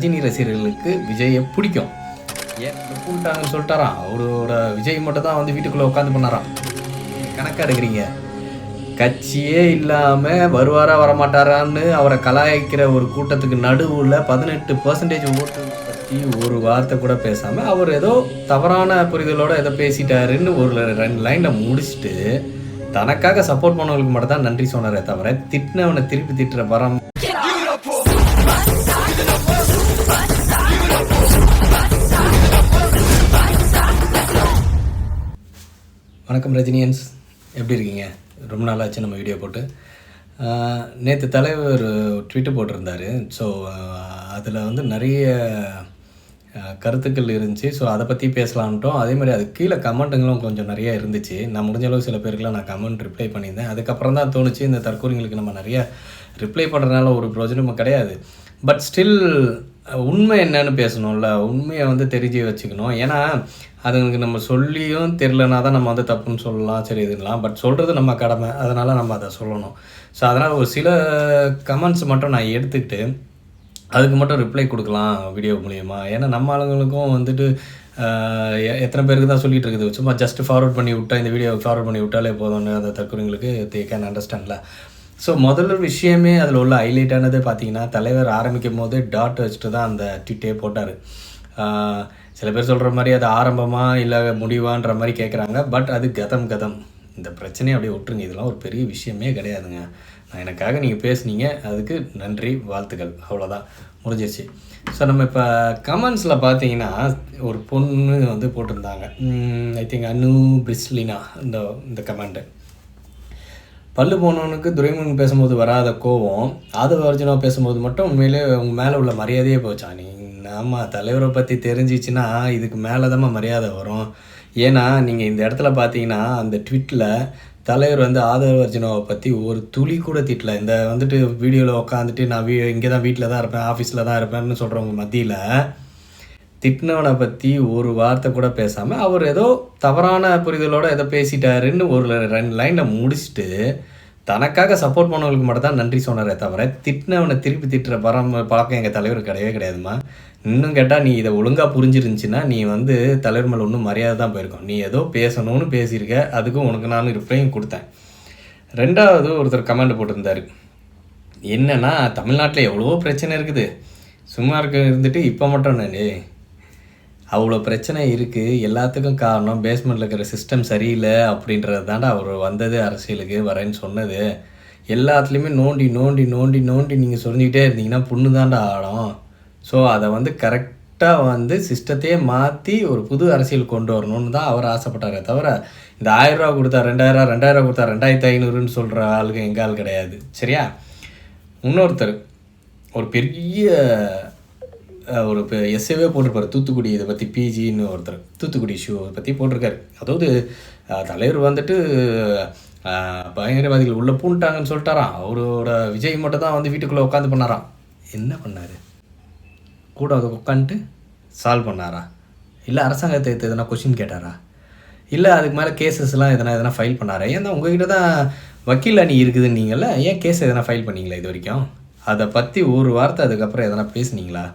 ரஜினி ரசிகர்களுக்கு விஜயை பிடிக்கும். ஏன் கூப்பிட்டாங்கன்னு சொல்லிட்டாராம். அவரோட விஜய் மட்டும் தான் வந்து வீட்டுக்குள்ளே உட்காந்து பண்ணாராம். கணக்காக எடுக்கிறீங்க. கட்சியே இல்லாமல் வருவாரா வரமாட்டாரான்னு அவரை கலாய்க்கிற ஒரு கூட்டத்துக்கு நடுவில் 18% ஓட்டு பற்றி ஒரு வார்த்தை கூட பேசாமல் அவர் ஏதோ தவறான புரிதலோடு எதோ பேசிட்டாருன்னு ஒரு 2 லைனில் முடிச்சுட்டு தனக்காக சப்போர்ட் பண்ணவங்களுக்கு மட்டும் தான் நன்றி சொன்னாரே தவிர திட்டினவனை திருப்பி திட்டுற பரம். வணக்கம் ரஜினியன்ஸ், எப்படி இருக்கீங்க? ரொம்ப நாளாச்சு நம்ம வீடியோ போட்டு. நேற்று தலைவர் ட்விட்டு போட்டிருந்தார். ஸோ அதில் வந்து நிறைய கருத்துக்கள் இருந்துச்சு. ஸோ அதை பற்றி பேசலான்ட்டோம். அதே மாதிரி அதுக்கு கீழே கமெண்ட்டுங்களும் கொஞ்சம் நிறையா இருந்துச்சு. நான் முடிஞ்ச அளவு சில பேருக்குலாம் நான் கமெண்ட் ரிப்ளை பண்ணியிருந்தேன். அதுக்கப்புறம் தான் தோணுச்சு இந்த தற்கூரிங்களுக்கு நம்ம நிறையா ரிப்ளை பண்ணுறதுனால ஒரு பிரயோஜனமும் கிடையாது. பட் ஸ்டில் உண்மை என்னன்னு பேசணும்ல, உண்மையை வந்து தெரிஞ்சு வச்சுக்கணும். ஏன்னா அதுங்களுக்கு நம்ம சொல்லியும் தெரிலனா தான் நம்ம வந்து தப்புன்னு சொல்லலாம், சரி இதுலாம். பட் சொல்கிறது நம்ம கடமை, அதனால் நம்ம அதை சொல்லணும். ஸோ அதனால் ஒரு சில கமெண்ட்ஸ் மட்டும் நான் எடுத்துக்கிட்டு அதுக்கு மட்டும் ரிப்ளை கொடுக்கலாம் வீடியோ மூலிமா. ஏன்னா நம்ம ஆளுங்களுக்கும் வந்துட்டு எத்தனை பேருக்கு தான் சொல்லிகிட்டு இருக்குது, சும்மா ஜஸ்ட் ஃபார்வர்ட் பண்ணி விட்டால், இந்த வீடியோ ஃபார்வர்ட் பண்ணி விட்டாலே போதும்னு அந்த தற்கொலைங்களுக்கு தே கேன் அண்டர்ஸ்டாண்டில். ஸோ முதல்ல விஷயமே அதில் உள்ள ஹைலைட்டானது பார்த்தீங்கன்னா, தலைவர் ஆரம்பிக்கும் போது டாட் வச்சுட்டு தான் அந்த ட்விட்டே போட்டார். சில பேர் சொல்கிற மாதிரி அது ஆரம்பமாக இல்லை முடிவான்ற மாதிரி கேட்குறாங்க. பட் அது கதம். இந்த பிரச்சனையை அப்படியே விட்டுருங்க. இதெல்லாம் ஒரு பெரிய விஷயமே கிடையாதுங்க. நான் எனக்காக நீங்கள் பேசுனீங்க, அதுக்கு நன்றி, வாழ்த்துக்கள், அவ்வளோதான், முடிஞ்சிருச்சு. ஸோ நம்ம இப்போ கமெண்ட்ஸில் பார்த்தீங்கன்னா ஒரு பொண்ணு வந்து போட்டிருந்தாங்க. ஐ திங்க் அனு பிரிஸ்லினா இந்த கமெண்ட்டு. பல்லு போனவனுக்கு துரைமுருகன் பேசும்போது வராத கோவம், ஆதவ அர்ஜுனா பேசும்போது மட்டும் உண்மையிலே உங்கள் மேலே உள்ள மரியாதையே போச்சா? ஆமாம், தலைவரை பற்றி தெரிஞ்சிச்சுன்னா இதுக்கு மேலே தான் மரியாதை வரும். ஏன்னா நீங்கள் இந்த இடத்துல பார்த்தீங்கன்னா அந்த ட்விட்டில் தலைவர் வந்து ஆதவ அர்ஜுனாவை பற்றி ஒரு துளி கூட திட்டல. இந்த வந்துட்டு வீடியோவில் உட்காந்துட்டு நான் இங்கே தான் வீட்டில் தான் இருப்பேன், ஆஃபீஸில் தான் இருப்பேன்னு சொல்கிறவங்க மத்தியில் திட்டினவனை பற்றி ஒரு வார்த்தை கூட பேசாமல் அவர் ஏதோ தவறான புரிதலோடு எதோ பேசிட்டாருன்னு ஒரு 2 லைனில் முடிச்சுட்டு தனக்காக சப்போர்ட் பண்ணவங்களுக்கு மட்டும் தான் நன்றி சொன்னாரே தவிர திட்டினவனை திருப்பி திட்டுற பழக்கம் எங்கள் தலைவர் கிடையவே கிடையாதுமா. இன்னும் கேட்டால் நீ இதை ஒழுங்காக புரிஞ்சிருந்துச்சின்னா நீ வந்து தலைவர் மேலே ஒன்றும் மரியாதை தான் போயிருக்கோம். நீ ஏதோ பேசணும்னு பேசியிருக்க, அதுக்கும் உனக்கு நான் ரிப்ளையும் கொடுத்தேன். 2வது ஒருத்தர் கமெண்ட் போட்டிருந்தார். என்னென்னா, தமிழ்நாட்டில் எவ்வளவோ பிரச்சனை இருக்குது, சும்மா இருந்துட்டு இப்போ மட்டும் நான் அவ்வளோ பிரச்சனை இருக்குது, எல்லாத்துக்கும் காரணம் பேஸ்மெண்ட்டில் இருக்கிற சிஸ்டம் சரியில்லை அப்படின்றது தாண்டா அவர் வந்தது, அரசியலுக்கு வரேன்னு சொன்னது. எல்லாத்துலேயுமே நோண்டி நீங்கள் சொல்லிக்கிட்டே இருந்தீங்கன்னா புண்ணு தாண்டா ஆடும். ஸோ அதை வந்து கரெக்டாக வந்து சிஸ்டத்தையே மாற்றி ஒரு புது அரசியல் கொண்டு வரணும்னு தான் அவர் ஆசைப்பட்டாரே தவிர இந்த 1000 ரூபா கொடுத்தா 2000 கொடுத்தா 2500ன்னு சொல்கிற ஆளுங்க எங்கள் ஆள் கிடையாது. சரியா? இன்னொருத்தர் ஒரு பெரிய ஒரு எஸ்ஏவே போட்டிருப்பார் தூத்துக்குடி, இதை பற்றி பிஜின்னு ஒருத்தர் தூத்துக்குடி இஷ்யூவை பற்றி போட்டிருக்காரு. அதாவது தலைவர் வந்துட்டு பயங்கரவாதிகள் உள்ளே பூண்டாங்கன்னு சொல்லிட்டாராம். அவரோட விஜய் மட்டும் தான் வந்து வீட்டுக்குள்ளே உட்காந்து பண்ணாராம். என்ன பண்ணார்? கூட அதை உட்காந்துட்டு சால்வ் பண்ணாரா? இல்லை அரசாங்கத்தை எதனா கொஷின் கேட்டாரா? இல்லை அதுக்கு மேலே கேசஸ்லாம் எதனா ஃபைல் பண்ணாரா? ஏன்னா உங்ககிட்ட தான் வக்கீல் அணி இருக்குதுன்னு நீங்கள, ஏன் கேஸ் எதனா ஃபைல் பண்ணிங்களா இது வரைக்கும்? அதை பற்றி ஒரு வார்த்தை அதுக்கப்புறம் எதனா பேசுனீங்களா?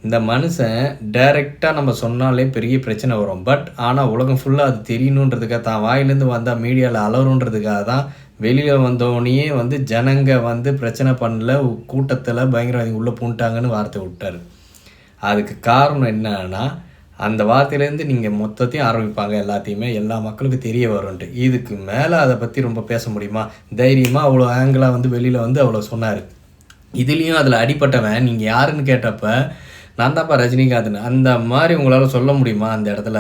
இந்த மனுஷன் டைரெக்டாக நம்ம சொன்னாலே பெரிய பிரச்சனை வரும். பட் ஆனால் உலகம் ஃபுல்லாக அது தெரியணுன்றதுக்காக தான் வாயிலேருந்து வந்தால் மீடியாவில் அலறுன்றதுக்காக தான் வெளியில் வந்தோடனே வந்து ஜனங்க வந்து பிரச்சனை பண்ணல, கூட்டத்தில் பயங்கரவாதிகள் உள்ளே பூண்டாங்கன்னு வார்த்தை விட்டார். அதுக்கு காரணம் என்னன்னா, அந்த வார்த்தையிலேருந்து நீங்கள் மொத்தத்தையும் ஆரம்பிப்பாங்க, எல்லாத்தையுமே எல்லா மக்களுக்கும் தெரிய வரும்ன்ட்டு. இதுக்கு மேலே அதை பற்றி ரொம்ப பேச முடியுமா? தைரியமாக அவ்வளோ ஆங்கிளாக வந்து வெளியில் வந்து அவ்வளோ சொன்னார். இதுலேயும் அதில் அடிப்பட்டவன் நீங்கள் யாருன்னு கேட்டப்ப நான் தான்ப்பா ரஜினிகாந்த்னு அந்த மாதிரி உங்களால் சொல்ல முடியுமா? அந்த இடத்துல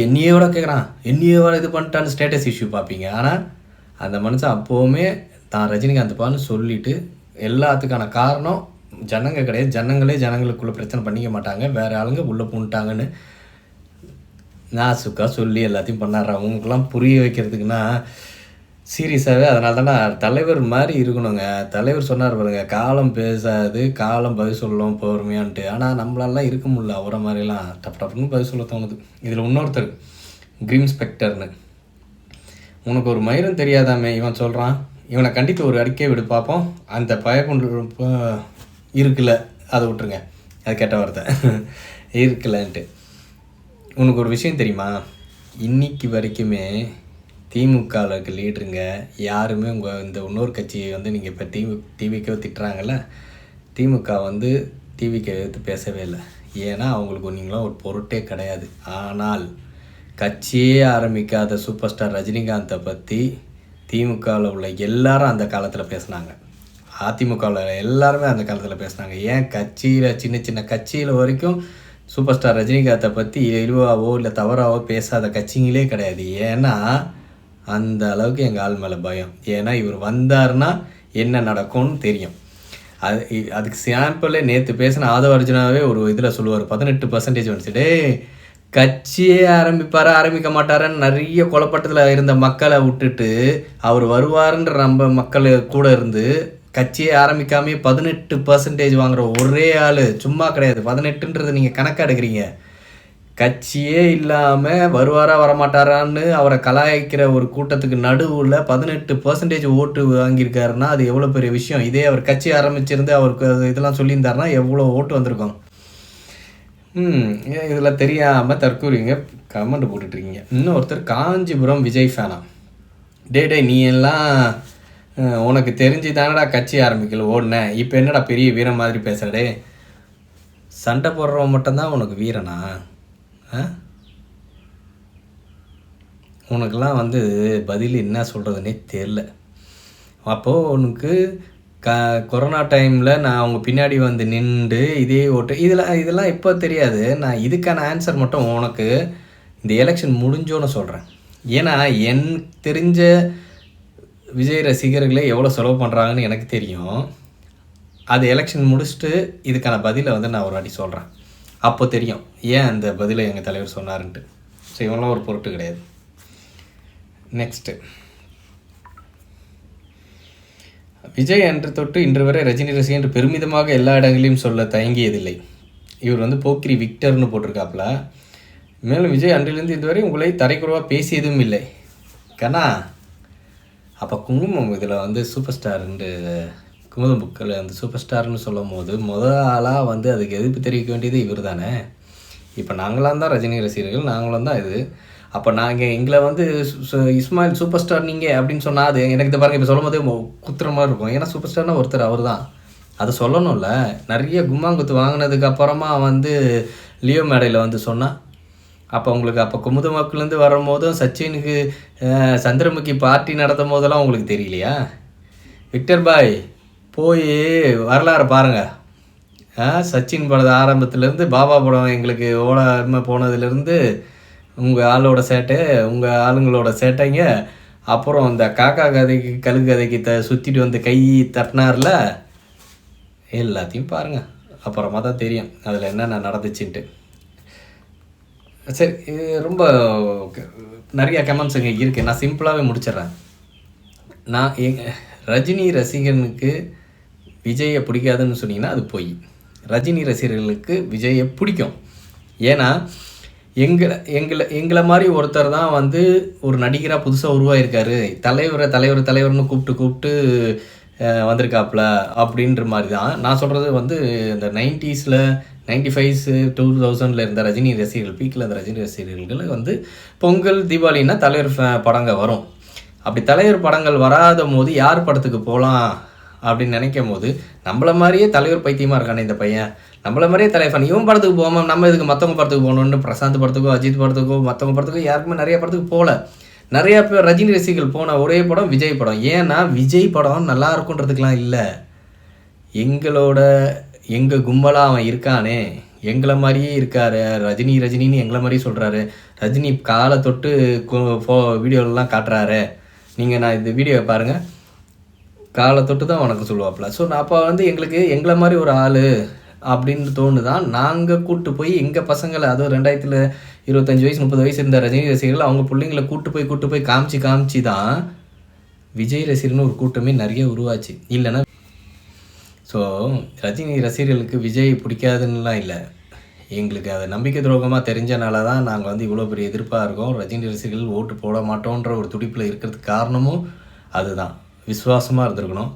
என்னையோட கேட்குறான், என்னையோட இது பண்ணிட்டான்னு ஸ்டேட்டஸ் இஷ்யூ பார்ப்பீங்க. ஆனால் அந்த மனுஷன் அப்போவுமே தான் ரஜினிகாந்த்ப்பான்னு சொல்லிவிட்டு எல்லாத்துக்கான காரணம் ஜனங்க கிடையாது, ஜனங்களுக்குள்ளே பிரச்சனை பண்ணிக்க மாட்டாங்க, வேறு ஆளுங்க உள்ளே பூண்டாங்கன்னு நாசுக்காக சொல்லி எல்லாத்தையும் பண்ணாடுறான். அவங்களுக்குலாம் புரிய வைக்கிறதுக்குன்னா சீரியஸாகவே அதனால தானே தலைவர் மாதிரி இருக்கணுங்க. தலைவர் சொன்னார் பாருங்க, காலம் பேசாது, காலம் பதில் சொல்லும் பொறுமையான்ட்டு. ஆனால் நம்மளாலாம் இருக்க முடியல அவரை மாதிரிலாம் டப்புன்னு பதில் சொல்ல தோணுது. இதில் இன்னொருத்தர் கிரீம் ஸ்பெக்டர்னு, உனக்கு ஒரு மயிரும் தெரியாதாமே இவன் சொல்கிறான், இவனை கண்டித்து ஒரு அறிக்கை விடு பார்ப்போம். அந்த பயக்குண்டு இருக்குல்ல, அதை விட்டுருங்க. அது கெட்ட வார்த்தை இருக்கலன்ட்டு. உனக்கு ஒரு விஷயம் தெரியுமா, இன்னைக்கு வரைக்குமே திமுகவில் இருக்க லீடருங்க யாருமே உங்கள் இந்த இன்னொரு கட்சியை வந்து நீங்கள் இப்போ டிவிக்கோ திட்டுறாங்கல்ல, திமுக வந்து டிவிக்கு எதிர்த்து பேசவே இல்லை. ஏன்னா அவங்களுக்கு நீங்களாம் ஒரு பொருட்டே கிடையாது. ஆனால் கட்சியே ஆரம்பிக்காத சூப்பர் ஸ்டார் ரஜினிகாந்தை பற்றி திமுகவில் உள்ள எல்லாரும் அந்த காலத்தில் பேசுனாங்க, அதிமுகவில் எல்லாருமே அந்த காலத்தில் பேசுனாங்க. ஏன் கட்சியில் சின்ன சின்ன கட்சியில் வரைக்கும் சூப்பர் ஸ்டார் ரஜினிகாந்தை பற்றி இழிவாவோ இல்லை தவறாவோ பேசாத கட்சிங்களே கிடையாது. ஏன்னா அந்த அளவுக்கு எங்கள் ஆள் மேலே பயம். ஏன்னா இவர் வந்தார்னா என்ன நடக்கும்னு தெரியும். அதுக்கு சாம்பிளே நேற்று பேசின ஆதவ அர்ஜுனாவே ஒரு இதில் சொல்லுவார், 18% வந்துச்சு. டே கட்சியே ஆரம்பிக்க மாட்டாரன்னு நிறைய குழப்பட்டத்தில் இருந்த மக்களை விட்டுட்டு அவர் வருவாருன்ற நம்ம மக்கள் கூட இருந்து கட்சியே ஆரம்பிக்காமே 18% வாங்குற ஒரே ஆள் சும்மா கிடையாது. 18ன்றது நீங்கள் கணக்காக எடுக்கிறீங்க. கட்சியே இல்லாமல் வருவாரா வரமாட்டாரான்னு அவரை கலாய்க்கிற ஒரு கூட்டத்துக்கு நடுவில் 18% ஓட்டு வாங்கியிருக்காருன்னா அது எவ்வளோ பெரிய விஷயம். இதே அவர் கட்சி ஆரம்பிச்சிருந்து அவருக்கு இதெல்லாம் சொல்லியிருந்தாருன்னா எவ்வளோ ஓட்டு வந்திருக்கும். இதில் தெரியாமல் தற்கூறிங்க கமெண்ட் போட்டுட்ருக்கீங்க. இன்னொருத்தர் காஞ்சிபுரம் விஜய் ஃபேனா, டே நீ எல்லாம் உனக்கு தெரிஞ்சு தானடா கட்சி ஆரம்பிக்கல ஓடுனேன், இப்போ என்னடா பெரிய வீரன் மாதிரி பேசுகிறடே. சண்டை போடுறவன் மட்டும்தான் உனக்கு வீரனா? உனக்கெல்லாம் வந்து பதில் என்ன சொல்கிறதுனே தெரில. அப்போது உனக்கு கொரோனா டைமில் நான் அவங்க பின்னாடி வந்து நின்று இதே ஓட்டு இதெல்லாம் இப்போ தெரியாது. நான் இதுக்கான ஆன்சர் மட்டும் உனக்கு இந்த எலெக்ஷன் முடிஞ்சோன்னு சொல்கிறேன். ஏன்னா எனக்கு தெரிஞ்ச விஜய் ரசிகர்களே எவ்வளோ செலவு பண்ணுறாங்கன்னு எனக்கு தெரியும். அது எலெக்ஷன் முடிச்சுட்டு இதுக்கான பதிலை வந்து நான் ஒரு வாட்டி சொல்கிறேன். அப்போ தெரியும் ஏன் அந்த பதிலை எங்கள் தலைவர் சொன்னாருன்ட்டு. ஸோ இவங்களாம் ஒரு பொருட்டு கிடையாது. நெக்ஸ்ட்டு, விஜய் அன்று தொட்டு இன்று வரை ரஜினி ரசி என்று பெருமிதமாக எல்லா இடங்களையும் சொல்ல தயங்கியதில்லை. இவர் வந்து போக்கிரி விக்டர்னு போட்டிருக்காப்புல. மேலும் விஜய் அன்றிலிருந்து இதுவரை உங்களை தரைக்குறவாக பேசியதும் இல்லை. கண்ணா, அப்போ குங்குமம் இதில் வந்து சூப்பர் ஸ்டார்ன்ட்டு குமுதம் புக்கில் அந்த சூப்பர் ஸ்டார்னு சொல்லும் போது ஆளாக வந்து அதுக்கு எதிர்ப்பு தெரிவிக்க வேண்டியது இவர் தானே. இப்போ நாங்களாம் தான் ரஜினி ரசிகர்கள், நாங்களும் தான் இது. அப்போ நாங்கள் எங்களை வந்து இஸ்மாயில் சூப்பர் ஸ்டார் நீங்கள் அப்படின்னு சொன்னால் அது எனக்கு இதை பாருங்கள் இப்போ சொல்லும் போதே குத்துற மாதிரி இருக்கும். ஏன்னா சூப்பர் ஸ்டார்னால் ஒருத்தர் அவர் தான், அதை சொல்லணும்ல. நிறைய கும்மாங்குத்து வாங்கினதுக்கு அப்புறமா வந்து லியோ மேடையில் வந்து சொன்னால் அப்போ உங்களுக்கு அப்போ குமுத மக்கள்லேருந்து வரும்போதும் சச்சினுக்கு சந்திரமுகி பார்ட்டி நடத்தும் போதெல்லாம் உங்களுக்கு தெரியலையா? விக்டர் பாய் போய் வரலாறு பாருங்கள். சச்சின் படம் ஆரம்பத்துலேருந்து பாபா படம் எங்களுக்கு ஓடாமல் போனதுலேருந்து உங்கள் ஆளோட சேட்டை, உங்கள் ஆளுங்களோட சேட்டைங்க, அப்புறம் அந்த காக்கா கதைக்கு கழுகு கதைக்கு சுற்றிட்டு வந்து கை தட்டினார்ல, எல்லாத்தையும் பாருங்கள். அப்புறமா தான் தெரியும் அதில் என்னென்ன நடந்துச்சுன்ட்டு. சரி, ரொம்ப நிறையா கமெண்ட்ஸ் இங்கே இருக்குது. நான் சிம்பிளாகவே முடிச்சிட்றேன். நான் ரஜினி ரசிகனுக்கு விஜயை பிடிக்காதுன்னு சொன்னீங்கன்னா அது ரஜினி ரசிகர்களுக்கு விஜயை பிடிக்கும். ஏன்னா எங்களை மாதிரி ஒருத்தர் தான் வந்து ஒரு நடிகராக புதுசாக உருவாயிருக்காரு, தலைவர்னு கூப்பிட்டு வந்திருக்காப்புல அப்படின்ற மாதிரி தான். நான் சொல்கிறது வந்து இந்த 90s 95s 2000 இருந்த ரஜினி ரசிகர்கள், பீக்கில் இருந்த ரஜினி ரசிகர்கள் வந்து பொங்கல் தீபாவளின்னா தலைவர் படங்கள் வரும். அப்படி தலைவர் படங்கள் வராத போது யார் படத்துக்கு போகலாம் அப்படின்னு நினைக்கும் போது நம்மள மாதிரியே தலைவர் பைத்தியமாக இருக்கானே இந்த பையன், நம்மள மாதிரியே தலைவர் இவன் படத்துக்கு போகாமல் நம்ம இதுக்கு மற்றவங்க படத்துக்கு போகணுன்னு பிரசாந்த் படத்துக்கோ அஜித் படத்துக்கோ மற்றவங்க படத்துக்கோ யாருக்குமே நிறைய படத்துக்கு போகல. நிறையா பேர் ரஜினி ரசிகர்கள் போன ஒரே படம் விஜய் படம். ஏன்னா விஜய் படம் நல்லா இருக்குன்றதுக்கெலாம் இல்லை, எங்கள் கும்பலாக அவன் இருக்கானே, எங்களை மாதிரியே இருக்காரு, ரஜினின்னு எங்களை மாதிரியே சொல்கிறாரு, ரஜினி காலை தொட்டு வீடியோலாம் காட்டுறாரு, நீங்கள் நான் இந்த வீடியோவை பாருங்கள், காலை தொட்டு தான் உனக்கு சொல்லுவாப்புல. ஸோ அப்போ வந்து எங்களை மாதிரி ஒரு ஆள் அப்படின்னு தோணுதான். நாங்கள் கூப்பிட்டு போய் எங்கள் பசங்களை, அதுவும் 2025 வயசு 30 வயசு இருந்த ரஜினி ரசிகர்கள் அவங்க பிள்ளைங்களை கூப்பிட்டு போய் காமிச்சு தான் விஜய் ரசிகர்னு ஒரு கூட்டமே நிறைய உருவாச்சு. இல்லைன்னா ஸோ ரஜினி ரசிகர்களுக்கு விஜய் பிடிக்காதுன்னெலாம் இல்லை, எங்களுக்கு அது நம்பிக்கை துரோகமாக தெரிஞ்சனால தான் நாங்கள் வந்து இவ்வளோ பெரிய எதிர்ப்பாக இருக்கோம். ரஜினி ரசிகர்கள் ஓட்டு போட மாட்டோன்ற ஒரு துடிப்பில் இருக்கிறதுக்கு காரணமும் அதுதான். விசுவாசமாக இருந்திருக்கணும்.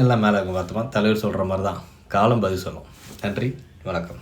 எல்லாம் மேலே பார்த்தோமா தலைவர் சொல்கிற மாதிரி தான் காலம் பதில் சொல்லும். நன்றி, வணக்கம்.